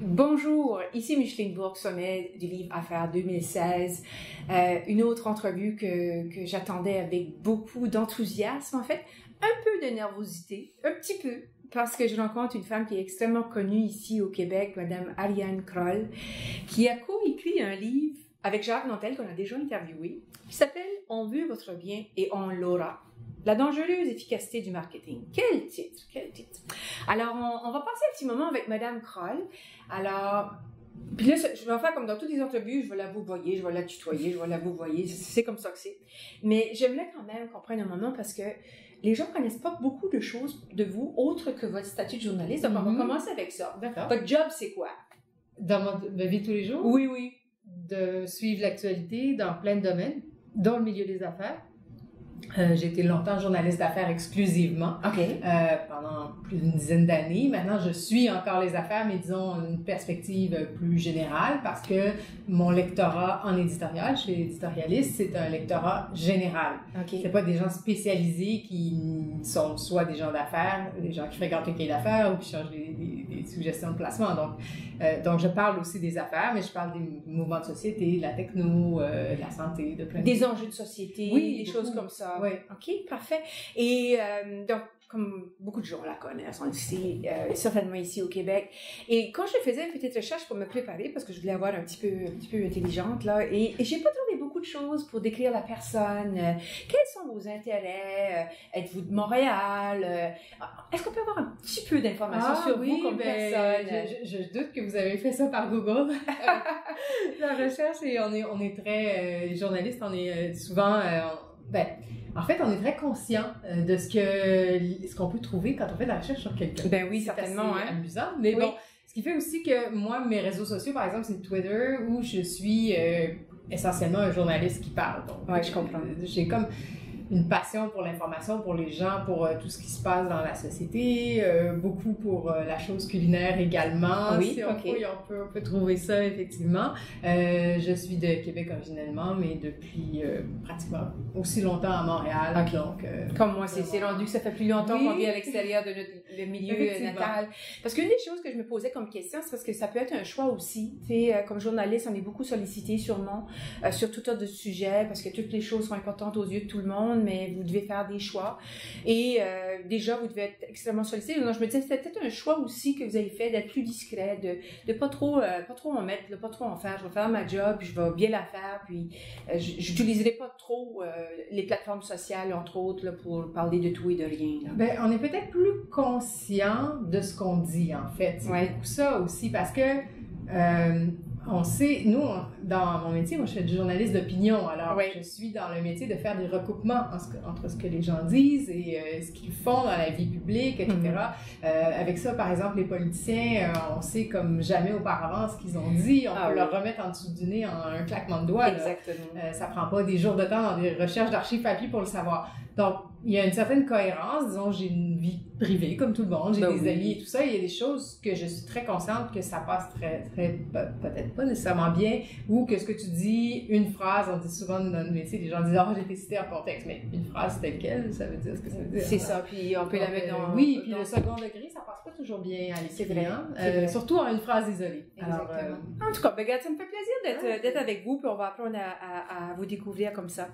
Bonjour, ici Micheline Bourque-Sommet du livre Affaires 2016. Une autre entrevue que j'attendais avec beaucoup d'enthousiasme, en fait, un peu de nervosité, un petit peu, parce que je rencontre une femme qui est extrêmement connue ici au Québec, Madame Ariane Kroll, qui a coécrit un livre avec Jacques Nantel, qu'on a déjà interviewé, qui s'appelle « On veut votre bien et on l'aura ». La dangereuse efficacité du marketing. Quel titre, quel titre. Alors, on va passer un petit moment avec Madame Kroll. Alors, puis là, je vais en faire comme dans toutes les entrevues, je vais la vouvoyer, je vais la tutoyer, je vais la vouvoyer, c'est comme ça que c'est. Mais j'aimerais quand même qu'on prenne un moment parce que les gens connaissent pas beaucoup de choses de vous, autres que votre statut de journaliste. Donc, on va commencer avec ça. D'accord. Votre job, c'est quoi? Dans ma vie de tous les jours? Oui, oui. De suivre l'actualité dans plein de domaines, dans le milieu des affaires. J'ai été longtemps journaliste d'affaires exclusivement, pendant plus d'une dizaine d'années. Maintenant, je suis encore les affaires, mais disons une perspective plus générale, parce que mon lectorat en éditorial, chez Éditorialiste, c'est un lectorat général. C'est pas des gens spécialisés qui sont soit des gens d'affaires, des gens qui fréquentent le cahier d'affaires ou qui cherchent des suggestions de placement. Donc, je parle aussi des affaires, mais je parle des mouvements de société, de la techno, de la santé, de plein de des enjeux de société, oui, des choses comme ça. Oui. OK, parfait. Et donc, comme beaucoup de gens la connaissent, on le sait, certainement ici au Québec. Et quand je faisais une petite recherche pour me préparer, parce que je voulais avoir un petit peu intelligente, là, et j'ai pas trouvé beaucoup de choses pour décrire la personne. Quels sont vos intérêts? Êtes-vous de Montréal? Est-ce qu'on peut avoir un petit peu d'informations sur vous comme personne? Je doute que vous avez fait ça par Google. La recherche, et on est très, les journalistes, on est souvent, en fait, on est très conscient de ce qu'on peut trouver quand on fait de la recherche sur quelqu'un. Ben oui, certainement. C'est amusant, mais bon, ce qui fait aussi que moi, mes réseaux sociaux, par exemple, c'est Twitter, où je suis essentiellement un journaliste qui parle. Donc, oui, je comprends. J'ai comme une passion pour l'information, pour les gens, pour tout ce qui se passe dans la société, beaucoup pour la chose culinaire également. Oui, si on peut trouver ça, effectivement. Je suis de Québec originellement, mais depuis pratiquement aussi longtemps à Montréal. Donc, comme moi, c'est rendu que ça fait plus longtemps qu'on vit à l'extérieur de le milieu natal. Parce qu'une des choses que je me posais comme question, c'est parce que ça peut être un choix aussi. Tu sais, comme journaliste, on est beaucoup sollicité sûrement sur tout tas de sujets, parce que toutes les choses sont importantes aux yeux de tout le monde, mais vous devez faire des choix. Et déjà, vous devez être extrêmement sollicité. Donc, je me disais, c'était peut-être un choix aussi que vous avez fait d'être plus discret, de pas trop en mettre, de pas trop en faire. Je vais faire ma job, puis je vais bien la faire, puis j'utiliserai pas trop les plateformes sociales, entre autres, là, pour parler de tout et de rien. Là. Ben, on est peut-être plus conscient de ce qu'on dit, en fait. C'est beaucoup ça aussi, parce que on sait, nous, dans mon métier, moi, je fais du journaliste d'opinion. Alors, je suis dans le métier de faire des recoupements entre ce que les gens disent et ce qu'ils font dans la vie publique, etc. Avec ça, par exemple, les politiciens, on sait comme jamais auparavant ce qu'ils ont dit. On peut leur remettre en dessous du nez en un claquement de doigts. Exactement. Ça prend pas des jours de temps dans des recherches d'archives papier pour le savoir. Donc, il y a une certaine cohérence. Disons, j'ai une vie privée comme tout le monde, j'ai des amis et tout ça. Il y a des choses que je suis très consciente que ça passe très, peut-être pas nécessairement bien, ou que ce que tu dis, une phrase, on dit souvent dans notre métier, les gens disent « Ah, j'ai été cité en contexte », mais une phrase telle quelle, ça veut dire ce que ça veut dire. C'est ça, puis on peut la mettre dans... Oui, puis le second degré, ça passe pas toujours bien à l'écrit, surtout en une phrase isolée. Exactement. Alors, en tout cas, regarde, ça me fait plaisir d'être avec vous, puis on va apprendre à vous découvrir comme ça.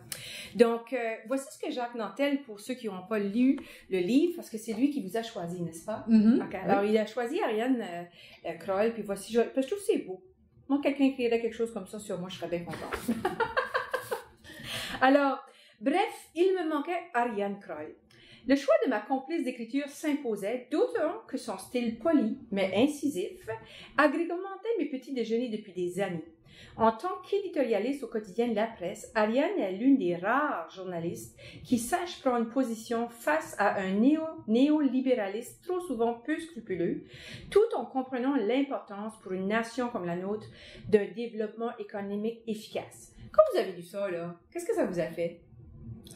Donc, voici ce que Jacques Nantel, pour ceux qui n'ont pas lu le livre, parce que c'est lui qui vous a choisi, n'est-ce pas? Alors, il a choisi Ariane Kroll, puis voici, parce que je trouve que c'est beau. Moi, quelqu'un écrirait quelque chose comme ça sur moi, je serais bien contente. Alors, bref, il me manquait Ariane Kroll. Le choix de ma complice d'écriture s'imposait, d'autant que son style poli, mais incisif, agrémentait mes petits déjeuners depuis des années. En tant qu'éditorialiste au quotidien de la presse, Ariane est l'une des rares journalistes qui sache prendre position face à un néolibéralisme trop souvent peu scrupuleux, tout en comprenant l'importance pour une nation comme la nôtre d'un développement économique efficace. Quand vous avez lu ça, là, qu'est-ce que ça vous a fait?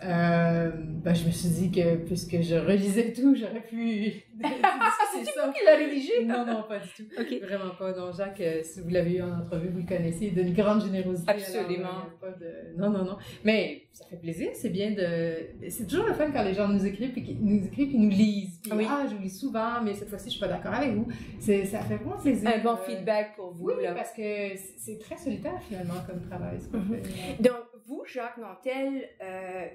Ben, je me suis dit que puisque je relisais tout, j'aurais pu c'est ça. Qui l'a rédigé? Non, non, pas du tout. Okay. Vraiment pas. Non, Jacques, si vous l'avez eu en entrevue, vous le connaissez, il est d'une grande générosité. Absolument. Alors, pas de... Non, non, non. Mais ça fait plaisir, c'est bien de... C'est toujours le fun quand les gens nous écrivent puis qu'ils nous lisent. Puis, oui. Je vous lis souvent, mais cette fois-ci, je suis pas d'accord avec vous. Ça fait vraiment plaisir. Un bon feedback pour vous. Oui, là. parce que c'est très solitaire finalement comme travail. Ce qu'on fait. Donc, vous, Jacques Nantel,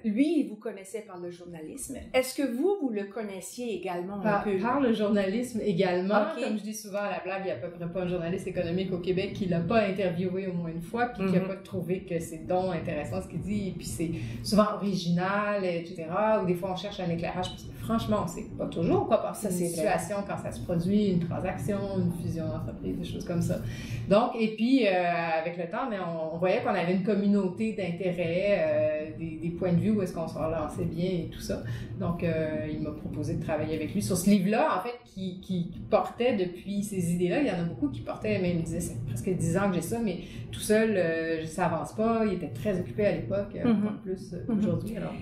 lui, vous connaissez par le journalisme. Est-ce que vous le connaissiez également un peu? Par le journalisme également. Okay. Comme je dis souvent à la blague, il n'y a à peu près pas un journaliste économique au Québec qui ne l'a pas interviewé au moins une fois puis qui n'a pas trouvé que c'est donc intéressant ce qu'il dit. Et puis c'est souvent original, etc. Ou des fois on cherche un éclairage parce que franchement, on ne sait pas toujours quoi passer une situation quand ça se produit, une transaction, une fusion d'entreprise, des choses comme ça. Donc, et puis avec le temps, mais on voyait qu'on avait une communauté d'intérêt, des points de vue où est-ce qu'on se relançait bien et tout ça. Donc, il m'a proposé de travailler avec lui sur ce livre-là, en fait, qui portait depuis ces idées-là. Il y en a beaucoup qui portaient, même il disait, c'est presque 10 ans que j'ai ça, mais tout seul, ça avance pas. Il était très occupé à l'époque, encore plus aujourd'hui. Alors.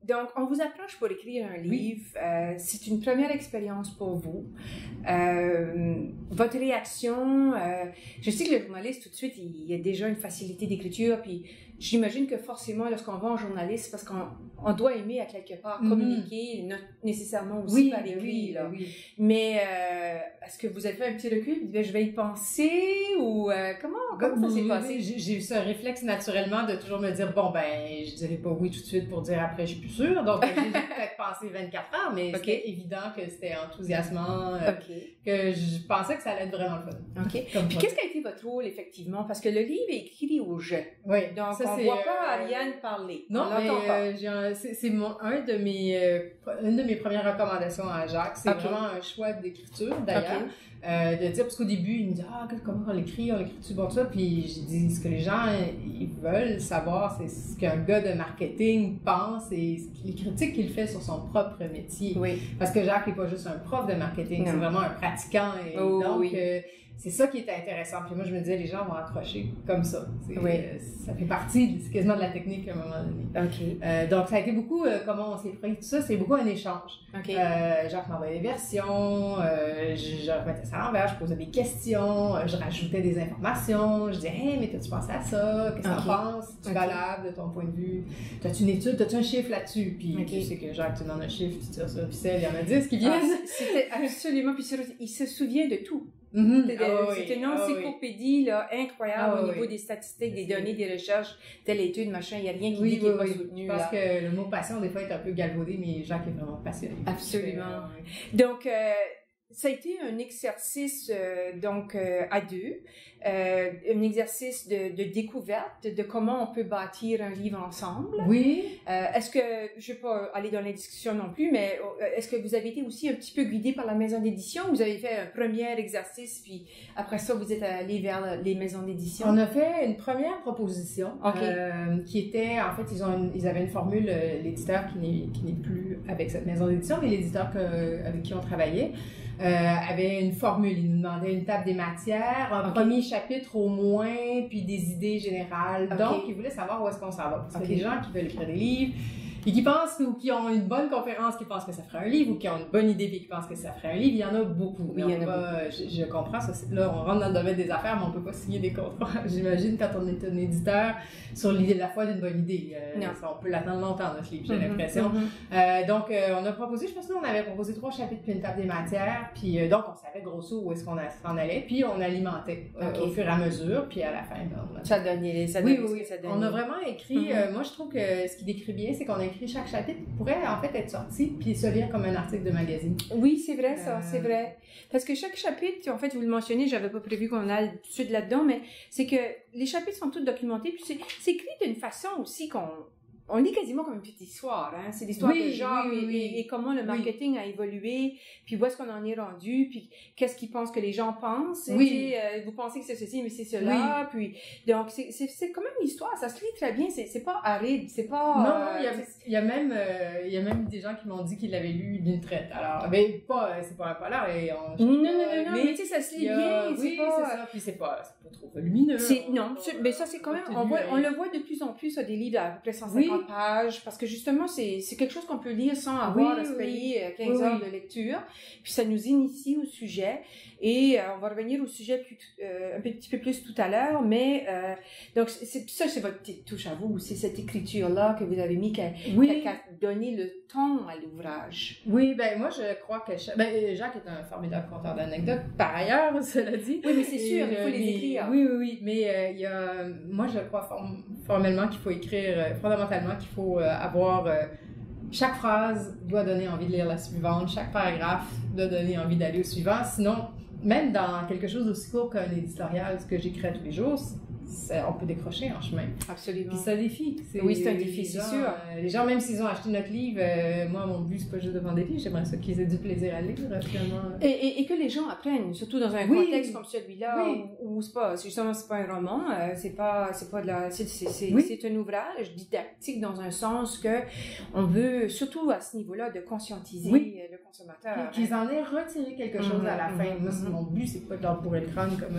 Donc, on vous approche pour écrire un livre. C'est une première expérience pour vous. Votre réaction, je sais que le journaliste, tout de suite, il y a déjà une facilité d'écriture, puis j'imagine que forcément, lorsqu'on va en journaliste, parce qu'on doit aimer à quelque part communiquer, nécessairement aussi par écrit. Oui. Mais est-ce que vous avez fait un petit recul? Je vais y penser ou comment ça s'est passé? J'ai eu ce réflexe naturellement de toujours me dire, bon, ben, je dirais pas oui tout de suite pour dire après, je suis plus sûre. Donc, j'ai peut-être pensé 24 heures, mais c'était évident que c'était enthousiasmant, que je pensais que ça allait être vraiment le fun. OK. Puis qu'est-ce qui a été votre rôle, effectivement? Parce que le livre est écrit au jeu. Oui. Donc, on ne voit pas Ariane parler. Non, mais c'est une de mes premières recommandations à Jacques. C'est vraiment un choix d'écriture, d'ailleurs. De dire, parce qu'au début, il me dit, comment on l'écrit-tu, bon, ça. Puis j'ai dit, ce que les gens, ils veulent savoir, c'est ce qu'un gars de marketing pense et les critiques qu'il fait sur son propre métier. Oui. Parce que Jacques n'est pas juste un prof de marketing, c'est vraiment un pratiquant. Et donc, c'est ça qui est intéressant. Puis moi, je me disais, les gens vont accrocher comme ça. Ça fait partie, c'est quasiment de la technique à un moment donné. Donc, ça a été beaucoup comment on s'est pris. Tout ça, c'est beaucoup un échange. Jacques m'envoyait des versions, je remettais ça à l'envers, je posais des questions, je rajoutais des informations, je disais, hey, mais t'as-tu pensé à ça? Qu'est-ce que t'en penses? C'est-tu valable de ton point de vue? T'as-tu une étude? T'as-tu un chiffre là-dessus? Puis tu sais que Jacques, tu demandes un chiffre, tu tires sur la ficelle, il y en a 10 qui viennent. C'était absolument, puis il se souvient de tout. C'est une encyclopédie là, incroyable au niveau des statistiques, des données, des recherches, telle étude, machin, il n'y a rien qui dit qu'il n'est pas soutenu. Parce que le mot passion, des fois, est un peu galvaudé, mais Jacques est vraiment passionné. Absolument. Donc, ça a été un exercice à deux, un exercice de découverte de comment on peut bâtir un livre ensemble. Oui. Est-ce que, je ne vais pas aller dans la discussion non plus, mais est-ce que vous avez été aussi un petit peu guidé par la maison d'édition? Vous avez fait un premier exercice, puis après ça, vous êtes allé vers les maisons d'édition? On a fait une première proposition qui était, en fait, ils avaient une formule, l'éditeur qui n'est plus avec cette maison d'édition, mais l'éditeur avec qui on travaillait, avait une formule. Il nous demandait une table des matières, un premier chapitre au moins, puis des idées générales. Donc, il voulait savoir où est-ce qu'on s'en va. Parce qu'il y a des gens qui veulent écrire des livres et qui pensent, ou qui ont une bonne conférence, qui pensent que ça ferait un livre, ou qui ont une bonne idée et qui pensent que ça ferait un livre. Il y en a beaucoup. Oui, je comprends ça. Là, on rentre dans le domaine des affaires, mais on peut pas signer des contrats. J'imagine quand on est un éditeur sur l'idée de la foi d'une bonne idée. On peut l'attendre longtemps, notre livre, j'ai l'impression. Donc, on a proposé, je pense que nous, on avait proposé 3 chapitres puis une table des matières. Puis donc, on savait grosso où est-ce qu'on s'en allait. Puis on alimentait au fur et à mesure. Puis à la fin, ça donnait ça donnait. On a vraiment écrit. Moi, je trouve que ce qui décrit bien, c'est qu'on a écrit chaque chapitre pourrait en fait être sorti puis se lire comme un article de magazine. Oui, c'est vrai ça, c'est vrai. Parce que chaque chapitre, en fait, vous le mentionnez, j'avais pas prévu qu'on aille tout de suite là-dedans, mais c'est que les chapitres sont tous documentés, puis c'est écrit d'une façon aussi on lit quasiment comme une petite histoire, hein. C'est l'histoire de Jacques et comment le marketing a évolué, puis où est-ce qu'on en est rendu, puis qu'est-ce qu'ils pensent que les gens pensent. Vous pensez que c'est ceci, mais c'est cela. Puis donc c'est quand même une histoire, ça se lit très bien. C'est pas aride, c'est pas. Non, il y a même des gens qui m'ont dit qu'ils l'avaient lu d'une traite. Alors, mais c'est pas un polar et non, mais tu sais, ça se lit bien. Oui, c'est ça. Puis c'est pas trop volumineux. Mais ça c'est quand même. On le voit de plus en plus sur des livres à peu près 150 page, parce que justement, c'est quelque chose qu'on peut lire sans avoir à se payer 15 heures de lecture. Puis ça nous initie au sujet. Et on va revenir au sujet un petit peu plus tout à l'heure, mais donc c'est votre petite touche à vous, c'est cette écriture-là que vous avez mis qui a donné le ton à l'ouvrage. Oui, ben moi je crois que Jacques est un formidable conteur d'anecdotes, par ailleurs, cela dit. Oui, mais c'est sûr, il faut les écrire. Oui, mais il y a, moi je crois formellement qu'il faut écrire, fondamentalement qu'il faut avoir... chaque phrase doit donner envie de lire la suivante, chaque paragraphe doit donner envie d'aller au suivant, sinon... Même dans quelque chose d'aussi court qu'un éditorial, ce que j'écris tous les jours, on peut décrocher en chemin. Absolument. Puis c'est un défi. Oui, c'est un défi, c'est sûr. Les gens, même s'ils ont acheté notre livre, moi, mon but, c'est pas juste de vendre des livres, j'aimerais ça qu'ils aient du plaisir à lire, finalement. Et que les gens apprennent, surtout dans un contexte comme celui-là, où c'est pas un roman, c'est un ouvrage didactique dans un sens que on veut, surtout à ce niveau-là, de conscientiser le consommateur. Qu'ils en aient retiré quelque chose à la fin. Moi, mon but, c'est pas de leur bourrer le crâne comme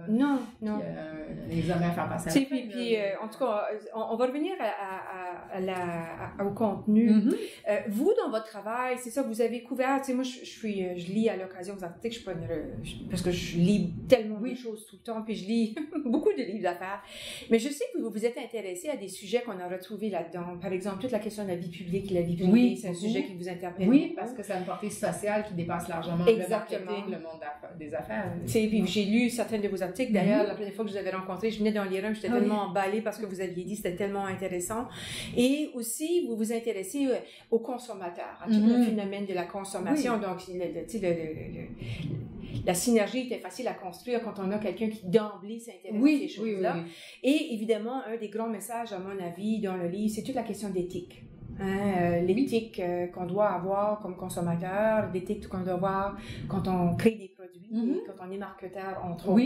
Non. Un examen à faire passer à la fin. Puis, en tout cas, on va revenir au contenu. Vous, dans votre travail, c'est ça, vous avez couvert, tu sais, moi, je lis à l'occasion des articles, parce que je lis tellement de choses tout le temps, puis je lis beaucoup de livres d'affaires. Mais je sais que vous vous êtes intéressé à des sujets qu'on a retrouvés là-dedans. Par exemple, toute la question de la vie publique et la vie privée, c'est un sujet qui vous interpelle. Oui, parce que ça a une portée sociale qui dépasse largement le marketing, le monde des affaires. Tu sais, puis j'ai lu certains de vos articles. D'ailleurs, la première fois que je vous avais rencontré, je venais d'en lire un, j'étais tellement emballée parce que vous aviez dit, c'était tellement intéressant. Et aussi, vous vous intéressez aux consommateurs, à tout le phénomène de la consommation. Donc, la synergie était facile à construire quand on a quelqu'un qui d'emblée s'intéresse à ces choses-là. Et évidemment, un des grands messages, à mon avis, dans le livre, c'est toute la question d'éthique. L'éthique qu'on doit avoir comme consommateur, l'éthique qu'on doit avoir quand on crée des produits, quand on est marketeur, entre autres.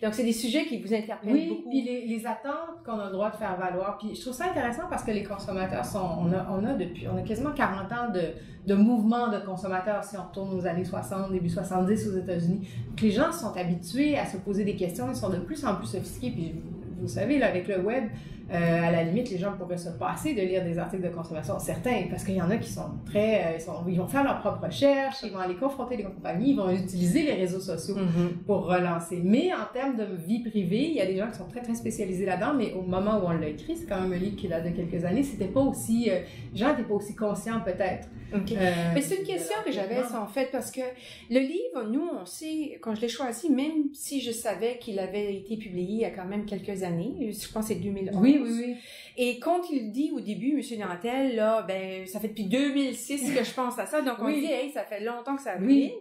Donc, c'est des sujets qui vous interpellent beaucoup. Puis les attentes qu'on a le droit de faire valoir. Puis je trouve ça intéressant parce que les consommateurs on a quasiment 40 ans de mouvement de consommateurs si on retourne aux années 60, début 70 aux États-Unis. Donc, les gens sont habitués à se poser des questions, ils sont de plus en plus sophistiqués. Puis vous savez, là, avec le web, à la limite, les gens pourraient se passer de lire des articles de consommation, certains, parce qu'il y en a qui sont ils vont faire leurs propres recherches, ils vont aller confronter les compagnies, ils vont utiliser les réseaux sociaux pour relancer. Mais en termes de vie privée, il y a des gens qui sont très, très spécialisés là-dedans, mais au moment où on l'a écrit, c'est quand même un livre qui date de quelques années, c'était pas aussi, les gens n'étaient pas aussi conscients peut-être. Mais c'est une question que j'avais, en fait, parce que le livre, nous, on sait, quand je l'ai choisi, même si je savais qu'il avait été publié il y a quand même quelques années, je pense que c'est 2011. Oui. Et quand il dit au début, M. Nantel, là, ben, ça fait depuis 2006 que je pense à ça, donc on dit, hey, ça fait longtemps que ça ruine.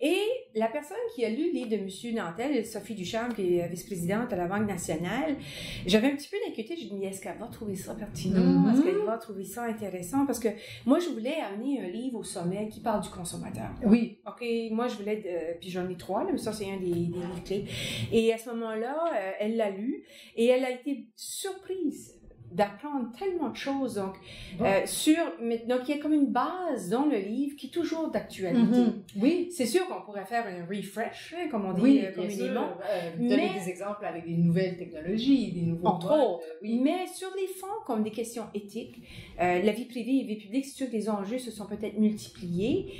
Et la personne qui a lu le livre de M. Nantel, Sophie Ducharme, qui est vice-présidente à la Banque nationale, j'avais un petit peu d'inquiétude. Je me dis, est-ce qu'elle va trouver ça pertinent? Est-ce qu'elle va trouver ça intéressant? Parce que moi, je voulais amener un livre au sommet qui parle du consommateur. Oui. OK, moi, je voulais... puis j'en ai 3, là, mais ça, c'est un des livres clés. Et à ce moment-là, elle l'a lu et elle a été surprise d'apprendre tellement de choses. Donc, donc, il y a comme une base dans le livre qui est toujours d'actualité. Oui. C'est sûr qu'on pourrait faire un refresh, comme on dit communément. Donner des exemples avec des nouvelles technologies, des nouveaux entre autres. Mais sur les fonds, comme des questions éthiques, la vie privée et la vie publique, c'est sûr que les enjeux se sont peut-être multipliés,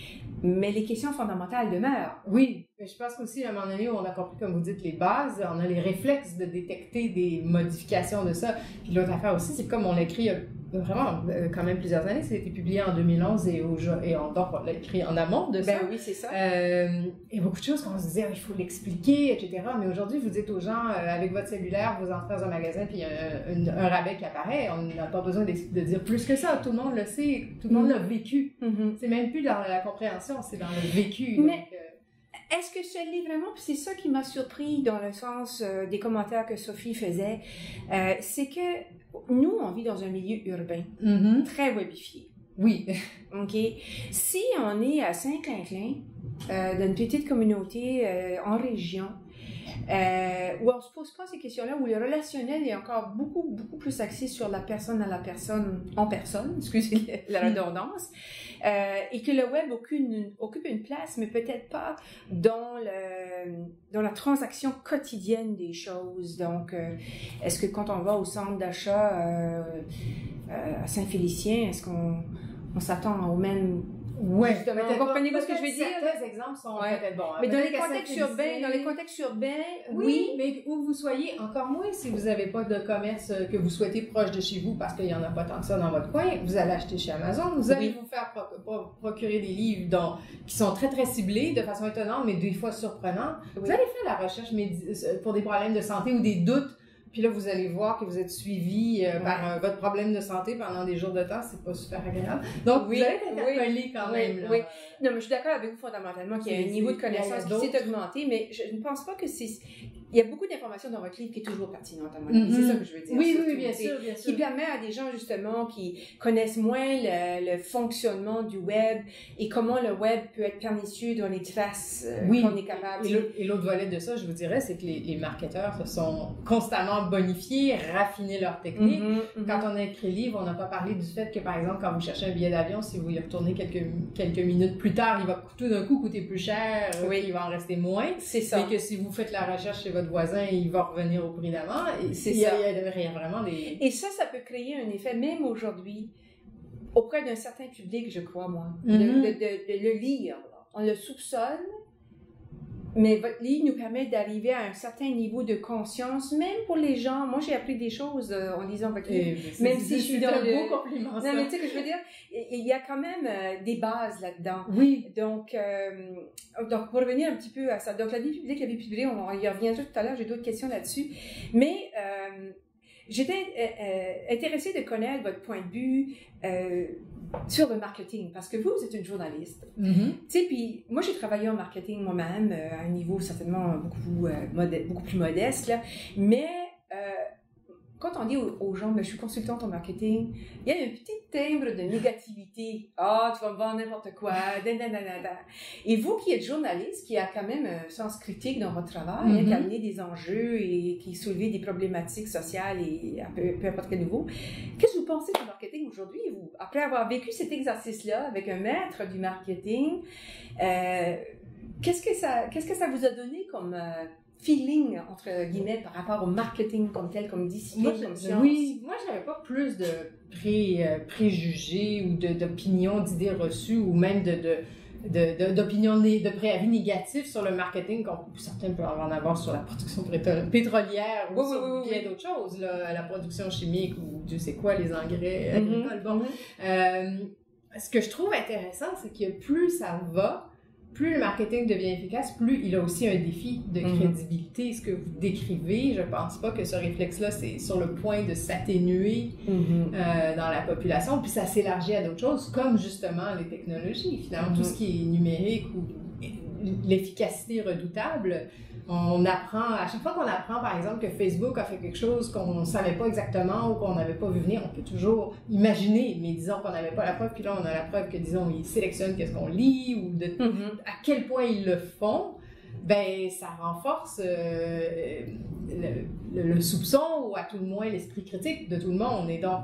mais les questions fondamentales demeurent. Oui. Mais je pense qu'aussi, à un moment donné, où on a compris, comme vous dites, les bases, on a les réflexes de détecter des modifications de ça. Puis l'autre affaire aussi, c'est comme on l'a écrit vraiment quand même plusieurs années, ça a été publié en 2011 donc on l'a écrit en amont de ça. Ben oui, c'est ça. Et beaucoup de choses qu'on se disait, il faut l'expliquer, etc. Mais aujourd'hui, vous dites aux gens, avec votre cellulaire, vous entrez dans un magasin, puis il y a un rabais qui apparaît, on n'a pas besoin de dire plus que ça, tout le monde le sait, tout le monde l'a vécu. C'est même plus dans la compréhension, c'est dans le vécu. Mais... est-ce que ça l'est vraiment? Puis c'est ça qui m'a surpris dans le sens des commentaires que Sophie faisait. C'est que nous, on vit dans un milieu urbain, très webifié. Oui. OK? Si on est à Saint-Clinclin, d'une petite communauté en région, où on se pose pas ces questions-là, où le relationnel est encore beaucoup plus axé sur la personne à la personne, en personne, excusez la redondance, et que le web occupe une place, mais peut-être pas dans la transaction quotidienne des choses. Donc, est-ce que quand on va au centre d'achat à Saint-Félicien, est-ce qu'on s'attend au même... Ouais, justement, vous comprenez ce que je veux dire? Certains exemples sont peut-être bons. Mais dans les contextes urbains, oui, mais où vous soyez, encore moins si vous n'avez pas de commerce que vous souhaitez proche de chez vous parce qu'il n'y en a pas tant que ça dans votre coin, vous allez acheter chez Amazon, vous allez vous faire procurer des livres qui sont très très ciblés de façon étonnante, mais des fois surprenante. Vous allez faire la recherche pour des problèmes de santé ou des doutes. Puis là, vous allez voir que vous êtes suivi par votre problème de santé pendant des jours de temps. C'est pas super agréable. Donc, vous allez être interpellé quand même. Là. Oui. Non, mais je suis d'accord avec vous fondamentalement qu'il y a un niveau de connaissance qui s'est augmenté, mais je ne pense pas que c'est... Il y a beaucoup d'informations dans votre livre qui est toujours pertinente, à mon avis. C'est ça que je veux dire. Oui, bien sûr. Qui permet à des gens, justement, qui connaissent moins le fonctionnement du web et comment le web peut être pernicieux dans les faces qu'on est capable. Et l'autre volet de ça, je vous dirais, c'est que les marketeurs se sont constamment bonifiés, raffinés leur technique. Quand on a écrit le livre, on n'a pas parlé du fait que, par exemple, quand vous cherchez un billet d'avion, si vous y retournez quelques minutes plus tard, il va tout d'un coup coûter plus cher, il va en rester moins. C'est ça. Mais que si vous faites la recherche chez votre voisin, il va revenir au prix d'avant. C'est ça. Il y a vraiment des... Et ça peut créer un effet, même aujourd'hui, auprès d'un certain public, je crois, moi, de le lire. On le soupçonne, mais votre livre nous permet d'arriver à un certain niveau de conscience, même pour les gens. Moi, j'ai appris des choses en lisant votre livre, même si je suis dans le... beau compliment, non, mais tu sais que je veux dire, il y a quand même des bases là-dedans. Oui. Donc, pour revenir un petit peu à ça, donc la vie publique, on y reviendra tout à l'heure, j'ai d'autres questions là-dessus, mais j'étais intéressée de connaître votre point de vue sur le marketing, parce que vous êtes une journaliste. Tu sais, puis moi, j'ai travaillé en marketing moi-même à un niveau certainement beaucoup plus modeste, là, mais quand on dit aux gens, je suis consultante en marketing, il y a un petit timbre de négativité. Ah, tu vas me vendre n'importe quoi, Et vous qui êtes journaliste, qui a quand même un sens critique dans votre travail, qui a amené des enjeux et qui soulevait des problématiques sociales et à peu importe quel niveau, qu'est-ce que vous pensez du marketing aujourd'hui, vous, après avoir vécu cet exercice-là avec un maître du marketing, qu'est-ce que ça vous a donné comme feeling, entre guillemets, par rapport au marketing comme tel, comme discipline, comme science? Oui, moi, j'avais pas plus de préjugés ou d'opinions, d'idées reçues ou même d'opinions, de préavis négatifs sur le marketing, comme certains peuvent en avoir sur la production pétrolière ou sur bien d'autres choses, la production chimique ou Dieu sait quoi, les engrais agricoles. Bon. Ce que je trouve intéressant, c'est que plus ça va, plus le marketing devient efficace, plus il a aussi un défi de crédibilité. Ce que vous décrivez, je pense pas que ce réflexe-là, c'est sur le point de s'atténuer dans la population, puis ça s'élargit à d'autres choses, comme justement les technologies. Finalement, tout ce qui est numérique ou l'efficacité redoutable, on apprend, à chaque fois qu'on apprend, par exemple, que Facebook a fait quelque chose qu'on ne savait pas exactement ou qu'on n'avait pas vu venir, on peut toujours imaginer, mais disons qu'on n'avait pas la preuve, puis là, on a la preuve que, disons, ils sélectionnent qu'est-ce qu'on lit ou à quel point ils le font, ben ça renforce le soupçon ou à tout le moins l'esprit critique de tout le monde. Et donc,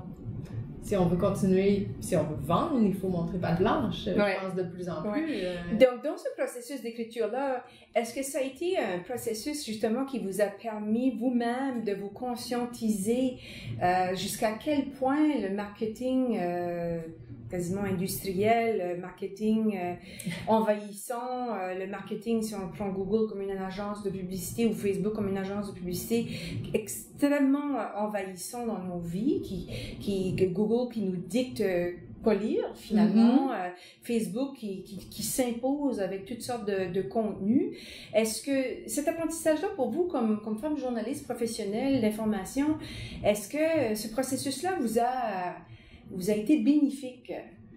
si on veut continuer, si on veut vendre, il faut montrer patte blanche, je pense, de plus en plus. Donc, dans ce processus d'écriture-là, est-ce que ça a été un processus, justement, qui vous a permis vous-même de vous conscientiser jusqu'à quel point le marketing quasiment industriel, le marketing envahissant, le marketing, si on prend Google comme une agence de publicité ou Facebook comme une agence de publicité, extrêmement envahissant dans nos vies, Google qui nous dicte quoi lire finalement, Facebook qui s'impose avec toutes sortes de contenus. Est-ce que cet apprentissage-là pour vous, comme femme journaliste professionnelle d'information, est-ce que ce processus-là vous a été bénéfique?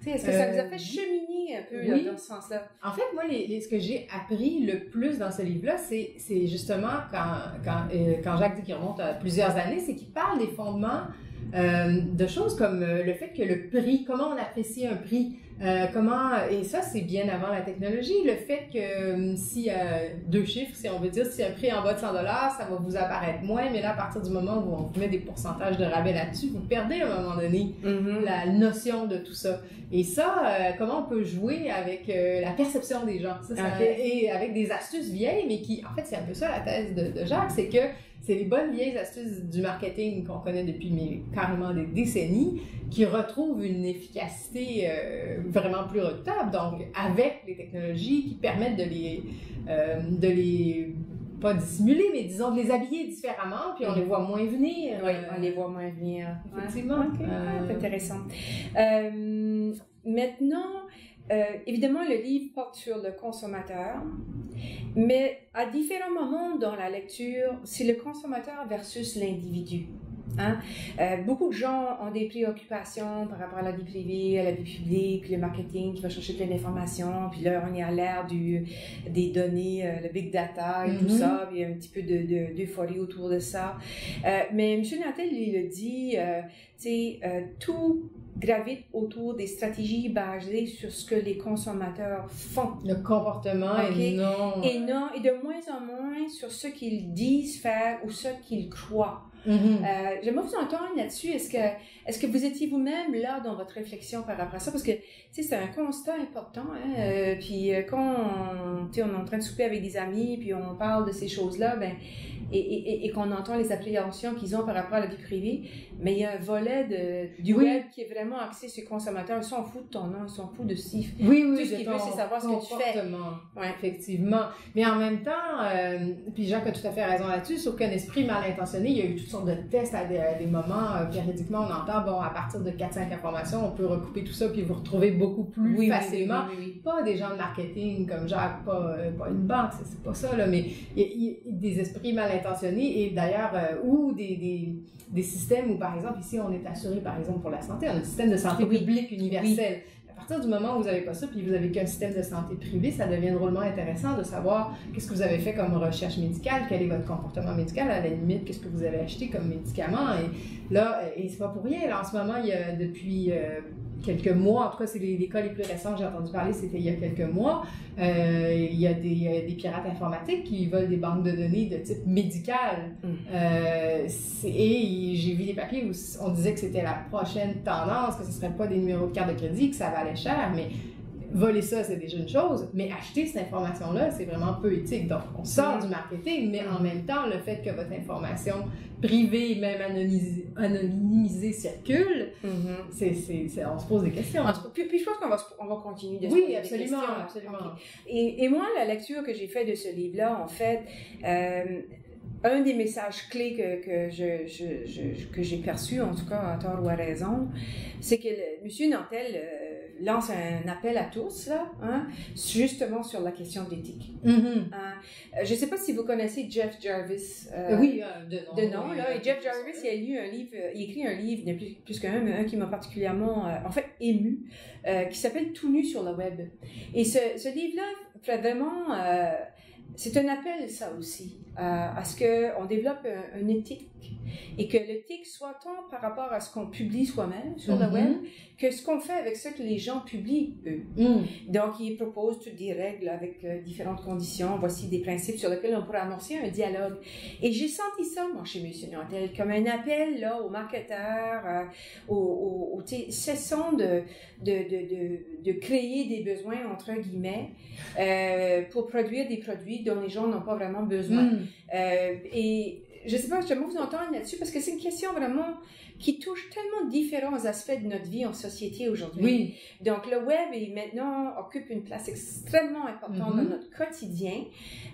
Est-ce que ça vous a fait cheminer un peu dans ce sens-là? En fait, moi, ce que j'ai appris le plus dans ce livre-là, c'est justement quand Jacques dit qu'il remonte à plusieurs années, c'est qu'il parle des fondements de choses comme le fait que le prix, comment on apprécie un prix, et ça c'est bien avant la technologie, le fait que s'il y a 2 chiffres, si on veut dire, si un prix est en bas de $100, ça va vous apparaître moins, mais là à partir du moment où on vous met des pourcentages de rabais là-dessus, vous perdez à un moment donné la notion de tout ça. Et ça, comment on peut jouer avec la perception des gens, et avec des astuces vieilles, mais qui, en fait, c'est un peu ça la thèse de Jacques, c'est que c'est les bonnes vieilles astuces du marketing qu'on connaît depuis carrément des décennies qui retrouvent une efficacité vraiment plus redoutable, donc avec les technologies qui permettent de les pas dissimuler, mais disons de les habiller différemment, puis on les voit moins venir. Oui, on les voit moins venir. Effectivement. C'est intéressant. Maintenant, évidemment, le livre porte sur le consommateur, mais à différents moments dans la lecture, c'est le consommateur versus l'individu. Hein? Beaucoup de gens ont des préoccupations par rapport à la vie privée, à la vie publique, le marketing qui va chercher plein d'informations, puis là on est à l'ère des données, le big data et tout ça, puis il y a un petit peu d'euphorie autour de ça. Mais M. Nantel, lui, le dit, tout gravite autour des stratégies basées sur ce que les consommateurs font. Le comportement et non... Et de moins en moins sur ce qu'ils disent faire ou ce qu'ils croient. J'aimerais vous entendre là-dessus. Est-ce que vous étiez vous-même là dans votre réflexion par rapport à ça? Parce que, c'est un constat important, hein? Puis quand on est en train de souper avec des amis, puis on parle de ces choses-là, et qu'on entend les appréhensions qu'ils ont par rapport à la vie privée, mais il y a un volet du web qui est vraiment axé sur les consommateurs. Ils s'en foutent de ton nom, ils s'en foutent de si. Oui, tout ce qu'ils veulent, c'est savoir ce que tu fais. Ouais. Effectivement. Mais en même temps, puis Jacques a tout à fait raison là-dessus, sauf qu'un esprit mal intentionné, il y a eu toutes sortes de tests à des moments, périodiquement, on entend, à partir de 4-5 informations, on peut recouper tout ça, puis vous retrouvez beaucoup plus facilement. Oui. Pas des gens de marketing comme Jacques, pas une banque, c'est pas ça, là, mais il y a des esprits mal intentionnés, et d'ailleurs, ou des systèmes où, par exemple, ici, on est assuré, par exemple, pour la santé, on a un système de santé publique universel. À partir du moment où vous n'avez pas ça, puis vous n'avez qu'un système de santé privé, ça devient drôlement intéressant de savoir qu'est-ce que vous avez fait comme recherche médicale, quel est votre comportement médical, à la limite, qu'est-ce que vous avez acheté comme médicament. Et là, et c'est pas pour rien, là, en ce moment, il y a depuis quelques mois, en tout cas, c'est les cas les plus récents que j'ai entendu parler, c'était il y a quelques mois, il y a des pirates informatiques qui volent des banques de données de type médical. Et j'ai vu des papiers où on disait que c'était la prochaine tendance, que ce ne serait pas des numéros de carte de crédit, que ça valait cher, mais voler ça, c'est déjà une chose, mais acheter cette information-là, c'est vraiment peu éthique. Donc, on sort du marketing, mais en même temps, le fait que votre information privée, même anonymisée, circule, on se pose des questions. Puis je pense qu'on va continuer de se poser des questions. Oui, absolument. Okay. Et moi, la lecture que j'ai faite de ce livre-là, en fait, un des messages clés que j'ai perçu, en tout cas à tort ou à raison, c'est que M. Nantel lance un appel à tous, là, hein, justement sur la question de l'éthique. Je ne sais pas si vous connaissez Jeff Jarvis. De nom. Là. Et Jeff Jarvis, il a écrit un livre, il y a plus qu'un, mais un qui m'a particulièrement, ému, qui s'appelle Tout nu sur le web. Et ce livre-là fait vraiment... c'est un appel, ça aussi, à ce qu'on développe une éthique et que l'éthique soit tant par rapport à ce qu'on publie soi-même sur le web que ce qu'on fait avec ce que les gens publient, eux. Donc, il propose toutes des règles avec différentes conditions. Voici des principes sur lesquels on pourrait amorcer un dialogue. Et j'ai senti ça, moi, chez M. Nantel, comme un appel là, aux marketeurs, cessons de créer des besoins, entre guillemets, pour produire des produits dont les gens n'ont pas vraiment besoin. Et je sais pas, j'aimerais vous entendre là-dessus parce que c'est une question vraiment qui touche tellement différents aspects de notre vie en société aujourd'hui. Oui. Donc, le web maintenant occupe une place extrêmement importante dans notre quotidien.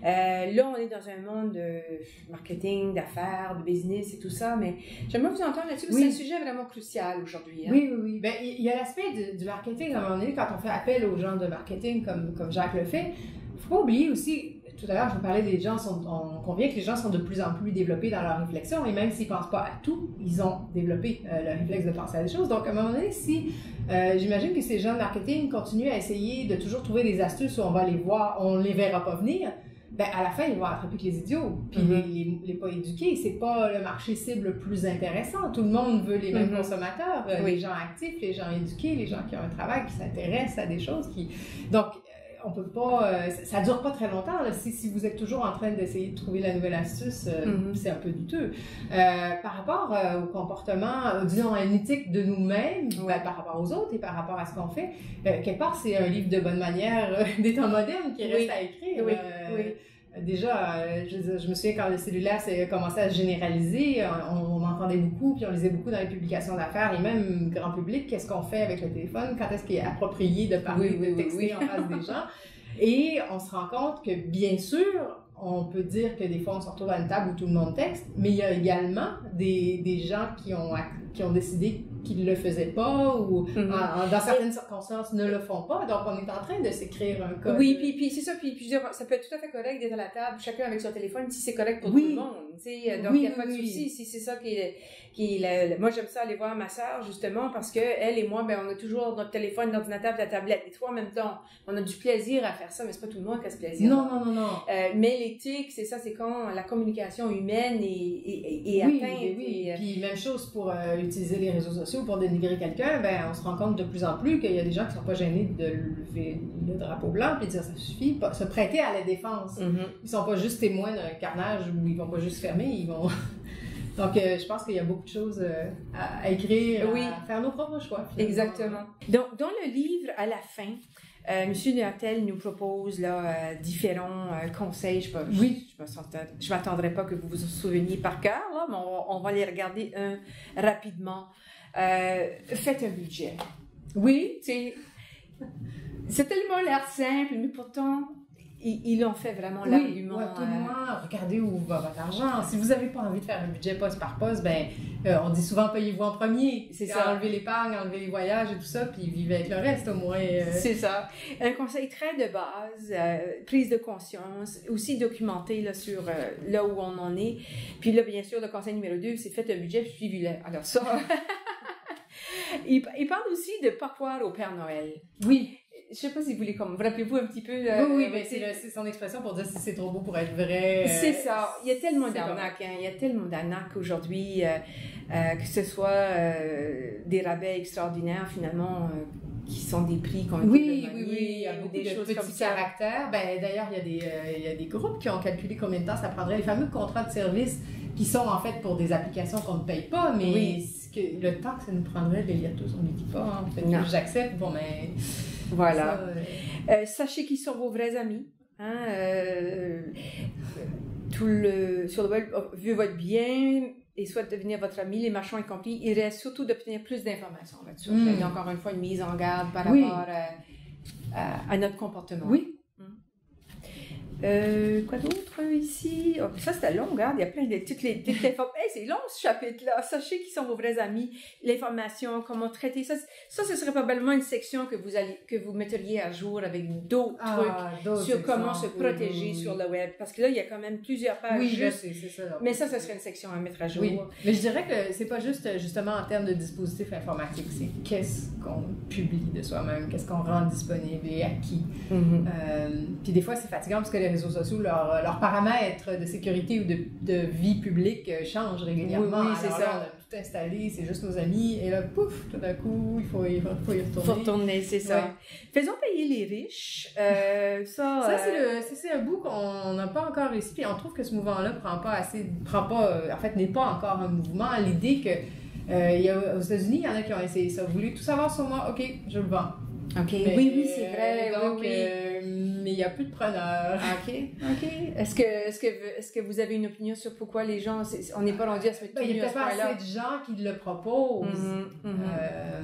Là, on est dans un monde de marketing, d'affaires, de business et tout ça, mais j'aimerais vous entendre là-dessus parce que c'est un sujet vraiment crucial aujourd'hui. Hein? Oui. Ben, il y a l'aspect du marketing, à un moment donné, quand on fait appel aux gens de marketing comme Jacques le fait, il ne faut pas oublier aussi. Tout à l'heure, je vous parlais des gens, on convient que les gens sont de plus en plus développés dans leur réflexion et même s'ils ne pensent pas à tout, ils ont développé le réflexe de penser à des choses. Donc, à un moment donné, si j'imagine que ces gens de marketing continuent à essayer de toujours trouver des astuces où on va les voir, on ne les verra pas venir, ben à la fin, ils vont attraper que les idiots. Puis les pas éduqués, c'est pas le marché cible le plus intéressant. Tout le monde veut les mêmes consommateurs. Les gens actifs, les gens éduqués, les gens qui ont un travail, qui s'intéressent à des choses qui... Donc, on peut pas... ça dure pas très longtemps. Là. Si vous êtes toujours en train d'essayer de trouver la nouvelle astuce, c'est un peu douteux. Par rapport au comportement, disons, à une éthique de nous-mêmes, ben, par rapport aux autres et par rapport à ce qu'on fait, quelque part, c'est un livre de bonne manière des temps modernes qui reste à écrire. Déjà, je me souviens quand le cellulaire s'est commencé à se généraliser, on entendait beaucoup, puis on lisait beaucoup dans les publications d'affaires, et même grand public, qu'est-ce qu'on fait avec le téléphone, quand est-ce qu'il est approprié de parler, de texter en face des gens. Et on se rend compte que, bien sûr, on peut dire que des fois, on se retrouve à une table où tout le monde texte, mais il y a également des gens qui ont décidé qu'ils ne le faisaient pas ou dans certaines circonstances ne le font pas. Donc, on est en train de s'écrire un code. Oui, puis c'est ça. Puis ça peut être tout à fait correct d'être à la table, chacun avec son téléphone, si c'est correct pour tout le monde. Donc, il n'y a pas de souci. Si c'est ça moi, j'aime ça aller voir ma sœur, justement, parce que elle et moi, ben, on a toujours notre téléphone, l'ordinateur, la tablette, les trois en même temps. On a du plaisir à faire ça, mais c'est pas tout le monde qui a ce plaisir. Non. Mais l'éthique, c'est ça, c'est quand la communication humaine est atteinte. Puis même chose pour utiliser les réseaux sociaux pour dénigrer quelqu'un, ben on se rend compte de plus en plus qu'il y a des gens qui sont pas gênés de lever le drapeau blanc puis de dire ça suffit, se prêter à la défense. Ils sont pas juste témoins d'un carnage où ils vont pas juste fermer, ils vont... Donc, je pense qu'il y a beaucoup de choses à écrire, à faire nos propres choix. Finalement. Exactement. Donc, dans le livre, à la fin, M. Néatel nous propose là, différents conseils. Je m'attendrai pas que vous vous en souveniez par cœur, là, mais on va les regarder rapidement. Faites un budget. Oui, c'est tellement l'air simple, mais pourtant... Ils ont fait vraiment l'argument. Tout le monde, regardez où va votre argent. Si vous n'avez pas envie de faire un budget poste par poste, ben, on dit souvent payez-vous en premier. C'est ça. Enlever l'épargne, enlever les voyages et tout ça, puis vivez avec le reste au moins. C'est ça. Un conseil très de base, prise de conscience, aussi documenté là, sur là où on en est. Puis là, bien sûr, le conseil numéro 2, c'est faites un budget puis suivez-le. Alors ça... il parle aussi de ne pas croire au Père Noël. Oui. Je sais pas si vous voulez, vous rappelez-vous un petit peu... oui, mais c'est son expression pour dire si c'est trop beau pour être vrai. C'est ça. Il y a tellement d'arnaques, il y a tellement d'arnaques aujourd'hui, que ce soit des rabais extraordinaires, finalement, qui sont des prix qu'on oui, il y a beaucoup de choses comme ça. Caractères. Ben, d'ailleurs, il y a des groupes qui ont calculé combien de temps ça prendrait. Les fameux contrats de service qui sont en fait pour des applications qu'on ne paye pas, mais le temps que ça nous prendrait de les lire tous, on ne les dit pas. En fait, j'accepte, bon, mais... Voilà. Sachez qui sont vos vrais amis. Sur le web, vu votre bien et souhaite devenir votre ami, les marchands incompris, il reste surtout d'obtenir plus d'informations là-dessus. Il y a encore une fois une mise en garde par rapport à notre comportement. Oui. Quoi d'autre ici? Oh, ça, c'était long, regarde, il y a plein de toutes les informations. Hey, c'est long ce chapitre-là. Sachez qui sont vos vrais amis, l'information, comment traiter ça. Ça, ce serait probablement une section que vous metteriez à jour avec d'autres trucs sur comment se protéger sur le web. Parce que là, il y a quand même plusieurs pages. Oui, je sais, c'est ça. Mais ça serait une section à mettre à jour. Oui. Mais je dirais que c'est pas juste, justement, en termes de dispositifs informatiques. C'est qu'est-ce qu'on publie de soi-même, qu'est-ce qu'on rend disponible et à qui. Puis des fois, c'est fatigant parce que les réseaux sociaux, leurs paramètres de sécurité ou de vie publique changent régulièrement. Oui, c'est ça. Là, on a tout installé, c'est juste nos amis, et là, pouf, tout d'un coup, il faut y retourner. Il faut retourner, c'est ça. Ouais. Faisons payer les riches. Ça, c'est un bout qu'on n'a pas encore réussi, puis on trouve que ce mouvement-là en fait, n'est pas encore un mouvement. L'idée que aux États-Unis, il y en a qui ont essayé ça. Vous voulez tout savoir sur moi? OK, je le vends. OK. Oui, c'est vrai. Donc, mais il n'y a plus de preneurs. OK. Est-ce que vous avez une opinion sur pourquoi les gens... On n'est pas rendu à se mettre il n'y a peut-être pas assez de gens qui le proposent.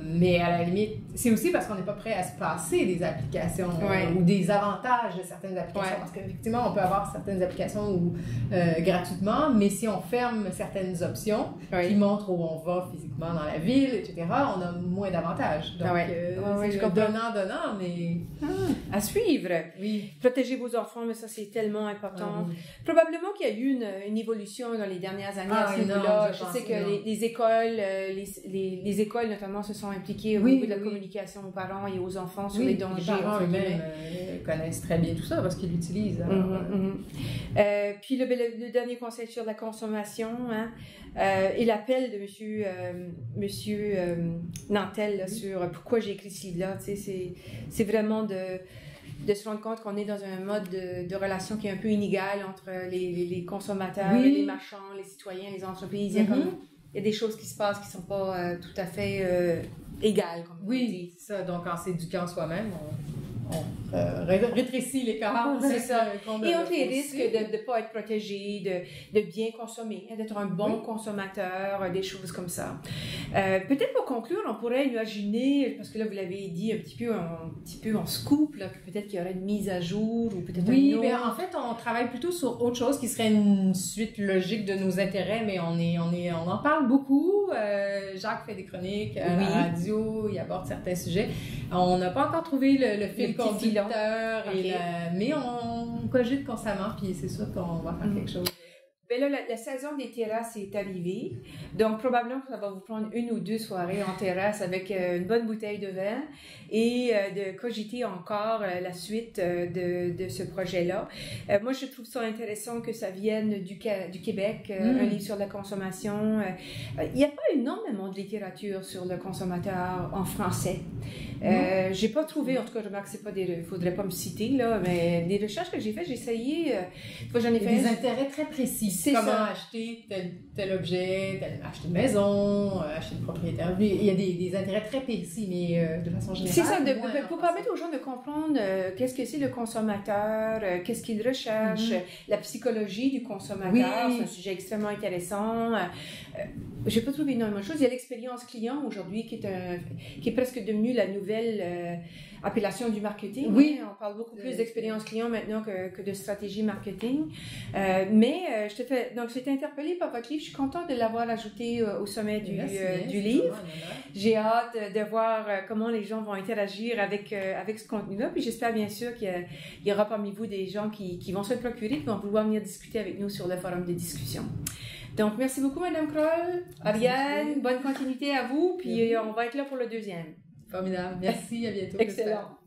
Mais à la limite, c'est aussi parce qu'on n'est pas prêt à se passer des applications ou des avantages de certaines applications. Parce qu'effectivement, on peut avoir certaines applications gratuitement, mais si on ferme certaines options qui montrent où on va physiquement dans la ville, etc., on a moins d'avantages. Donc, c'est donnant, mais... À suivre. Oui. Protéger vos enfants, mais ça, c'est tellement important. Oui. Probablement qu'il y a eu une évolution dans les dernières années à ce niveau-là. Je sais que les écoles, les écoles notamment se sont impliquées au niveau de la communication aux parents et aux enfants sur les dangers. Les parents eux-mêmes connaissent très bien tout ça parce qu'ils l'utilisent. Puis le dernier conseil sur la consommation, hein, et l'appel de monsieur Nantel là, sur pourquoi j'ai écrit ce livre-là, c'est vraiment de se rendre compte qu'on est dans un mode de relation qui est un peu inégal entre les consommateurs, les marchands, les citoyens, les entreprises. Il y a des choses qui se passent qui ne sont pas tout à fait égales, comme on dit. C'est ça. Donc, en s'éduquant soi-même, on rétrécit l'écart. C'est ça. Et on les risques de ne pas être protégé, de bien consommer, hein, d'être un bon consommateur, des choses comme ça. Peut-être pour conclure, on pourrait imaginer, parce que là vous l'avez dit un petit peu en scoop, là, que peut-être qu'il y aurait une mise à jour ou peut-être mais en fait on travaille plutôt sur autre chose qui serait une suite logique de nos intérêts, mais on en parle beaucoup. Jacques fait des chroniques à la radio, il aborde certains sujets. On n'a pas encore trouvé le fil conducteur, mais on cogite constamment, puis c'est sûr qu'on va faire quelque chose. Ben là, la saison des terrasses est arrivée, donc probablement que ça va vous prendre 1 ou 2 soirées en terrasse avec une bonne bouteille de vin et de cogiter encore la suite de ce projet-là. Moi, je trouve ça intéressant que ça vienne du Québec, un livre sur la consommation. Il n'y a pas énormément de littérature sur le consommateur en français. J'ai pas trouvé, en tout cas, je remarque que c'est pas faudrait pas me citer, là, mais des recherches que j'ai faites, j'ai essayé, j'en ai fait des intérêts très précis. Comment acheter tel objet, acheter une maison, acheter une propriété. Il y a des intérêts très précis, mais de façon générale. C'est ça, pour permettre aux gens de comprendre qu'est-ce que c'est le consommateur, qu'est-ce qu'il recherche, la psychologie du consommateur, c'est un sujet extrêmement intéressant. J'ai pas trouvé énormément de choses. Il y a l'expérience client aujourd'hui qui est presque devenue la nouvelle appellation du marketing. Oui. On parle beaucoup plus d'expérience client maintenant que de stratégie marketing. Donc, j'étais interpellée par votre livre. Je suis contente de l'avoir ajouté au sommet du livre. J'ai hâte de voir comment les gens vont interagir avec ce contenu-là. Puis j'espère bien sûr qu'il y aura parmi vous des gens qui vont se le procurer et qui vont vouloir venir discuter avec nous sur le forum de discussion. Donc, merci beaucoup, Mme Kroll. Ariane, bonne continuité à vous. Puis on va être là pour le 2e. Formidable. Merci, à bientôt. Excellent.